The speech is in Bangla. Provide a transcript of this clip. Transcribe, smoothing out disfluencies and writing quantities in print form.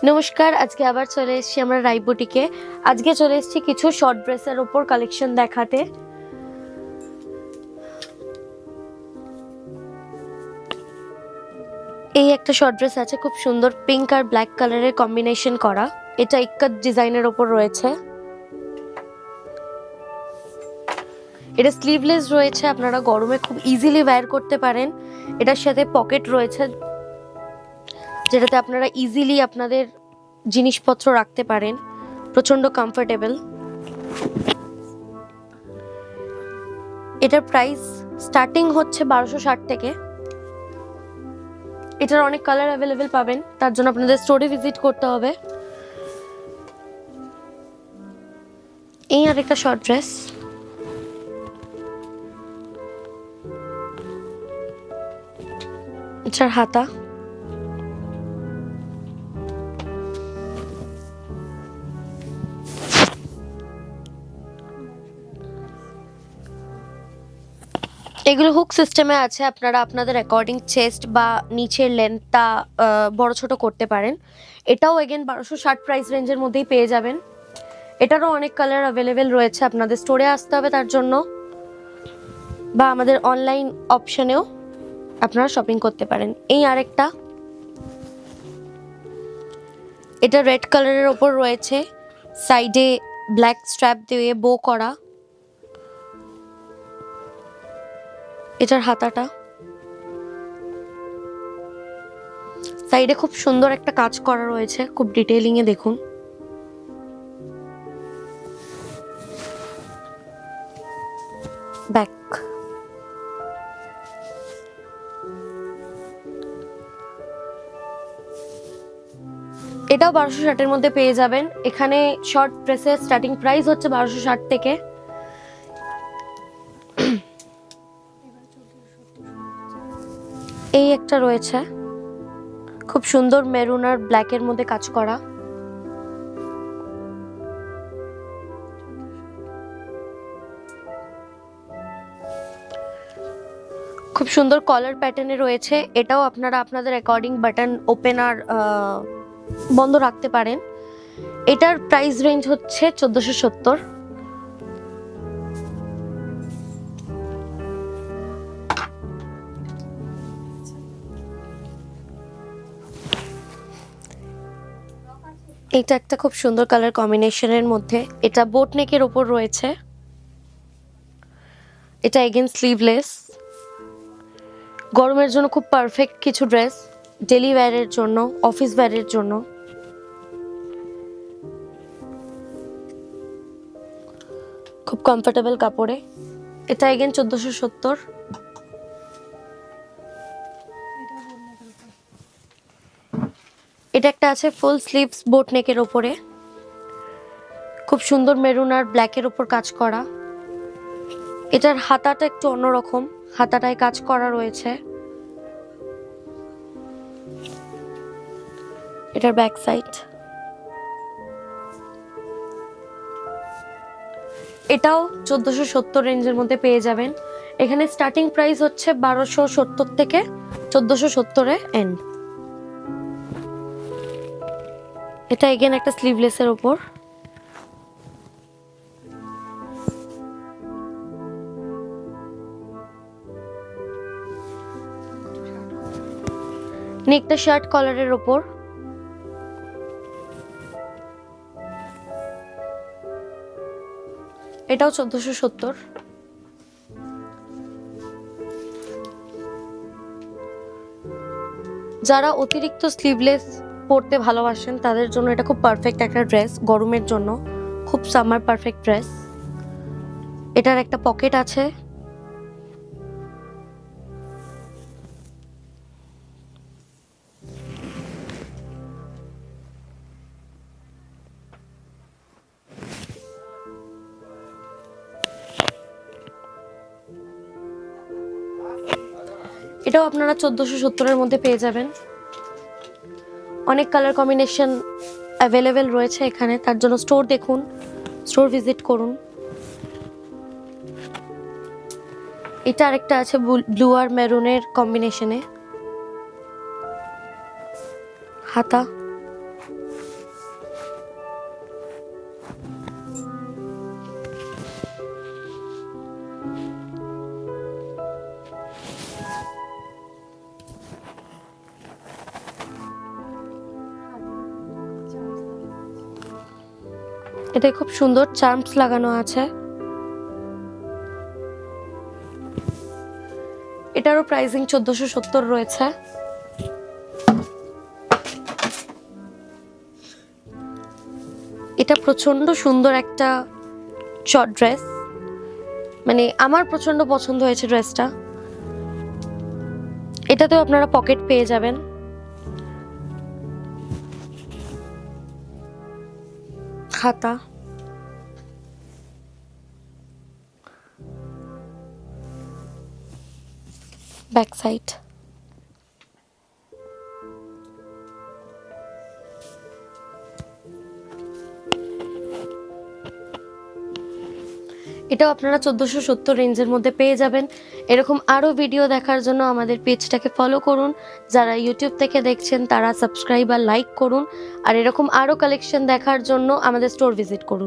নমস্কার, আজকে আবার চলে এসেছি আমরা রাই বুটিকে। আজকে চলে এসেছি কিছু শর্ট ড্রেসের ওপর কালেকশন দেখাতে। এই একটা শর্ট ড্রেস আছে, খুব সুন্দর পিঙ্ক আর ব্ল্যাক কালারের কম্বিনেশন করা। এটা ইক্কাত ডিজাইনের ওপর রয়েছে। এটা স্লিভলেস রয়েছে, আপনারা গরমে খুব ইজিলি ওয়্যার করতে পারেন। এটার সাথে পকেট রয়েছে, যেটাতে আপনারা ইজিলি আপনাদের জিনিসপত্র রাখতে পারেন। প্রচন্ড কমফোর্টেবল। এটার প্রাইস স্টার্টিং হচ্ছে 1260 থেকে। এটার অনেক কালার অ্যাভেলেবেল পাবেন, তার জন্য আপনাদের স্টোরে ভিজিট করতে হবে। এই আর একটা শর্ট ড্রেস, এটার হাতা, এগুলো হুক সিস্টেমে আছে। আপনারা আপনাদের অ্যাকর্ডিং চেস্ট বা নিচের লেন্থটা বড় ছোট করতে পারেন। এটাও এগেন 1260 প্রাইস রেঞ্জের মধ্যেই পেয়ে যাবেন। এটারও অনেক কালার অ্যাভেলেবেল রয়েছে, আপনাদের স্টোরে আসতে হবে তার জন্য, বা আমাদের অনলাইন অপশনেও আপনারা শপিং করতে পারেন। এই আরেকটা, এটা রেড কালারের ওপর রয়েছে, সাইডে ব্ল্যাক স্ট্র্যাপ দিয়ে বো করা। এটার হাতাটা, সাইডে খুব সুন্দর একটা কাজ করা রয়েছে, খুব ডিটেইলিং এ দেখুন। ব্যাক, এটাও 1260-এর মধ্যে পেয়ে যাবেন। এখানে শর্ট ড্রেসের স্টার্টিং প্রাইস হচ্ছে 1260 থেকে। এই একটা রয়েছে, খুব সুন্দর মেরুন আর ব্ল্যাকের মধ্যে কাজ করা। খুব সুন্দর কলার প্যাটার্নে রয়েছে। এটাও আপনারা আপনাদের অ্যাকর্ডিং বাটন ওপেন আর বন্ধ রাখতে পারেন। এটার প্রাইস রেঞ্জ হচ্ছে 1470। এটা একটা খুব সুন্দর কালার কম্বিনেশনের মধ্যে, এটা বোট নেকের ওপর রয়েছে। এটা এগেন স্লিভলেস। গরমের জন্য খুব পারফেক্ট কিছু ড্রেস, ডেলি ওয়্যারের জন্য, অফিস ওয়্যারের জন্য। খুব কমফোর্টেবল কাপড়ে। এটা এগেন 1470। এটা একটা আছে ফুল স্লিভস বোট নেকের ওপরে, খুব সুন্দর মেরুন আর ব্ল্যাকের ওপর কাজ করা। এটার হাতাটা একটু অন্যরকম, হাতাটায় কাজ করা রয়েছে। এটার ব্যাক সাইড, এটাও 1470 রেঞ্জের মধ্যে পেয়ে যাবেন। এখানে স্টার্টিং প্রাইস হচ্ছে 1270 থেকে 1470-এ এন্ড। এটা এগেন একটা স্লিভলেসের ওপর। নেকটা শার্ট কলারের ওপর। এটাও 1470। যারা অতিরিক্ত স্লিভলেস পরতে ভালোবাসেন তাদের জন্য এটা খুব পারফেক্ট একটা ড্রেস, গরমের জন্য খুব সামার পারফেক্ট ড্রেস। এটার একটা পকেট আছে। এটাও আপনারা 1470-এর মধ্যে পেয়ে যাবেন। অনেক কালার কম্বিনেশন অ্যাভেলেবেল রয়েছে এখানে, তার জন্য স্টোর দেখুন, স্টোর ভিজিট করুন। এটা আরেকটা আছে ব্লু আর মেরুনের কম্বিনেশনে, হাতা। এটা খুব সুন্দর চার্মস লাগানো আছে। এটারও প্রাইসিং 1470 রয়েছে। এটা প্রচন্ড সুন্দর একটা শর্ট ড্রেস, মানে আমার প্রচন্ড পছন্দ হয়েছে ড্রেসটা। এটাতেও আপনারা পকেট পেয়ে যাবেন। খাতা, ব্যাক সাইড। এটাও আপনারা 1470 রেঞ্জের মধ্যে পেয়ে যাবেন। এরকম আরও ভিডিও দেখার জন্য আমাদের পেজটাকে ফলো করুন। যারা ইউটিউব থেকে দেখছেন তারা সাবস্ক্রাইব আর লাইক করুন। আর এরকম আরও কালেকশন দেখার জন্য আমাদের স্টোর ভিজিট করুন।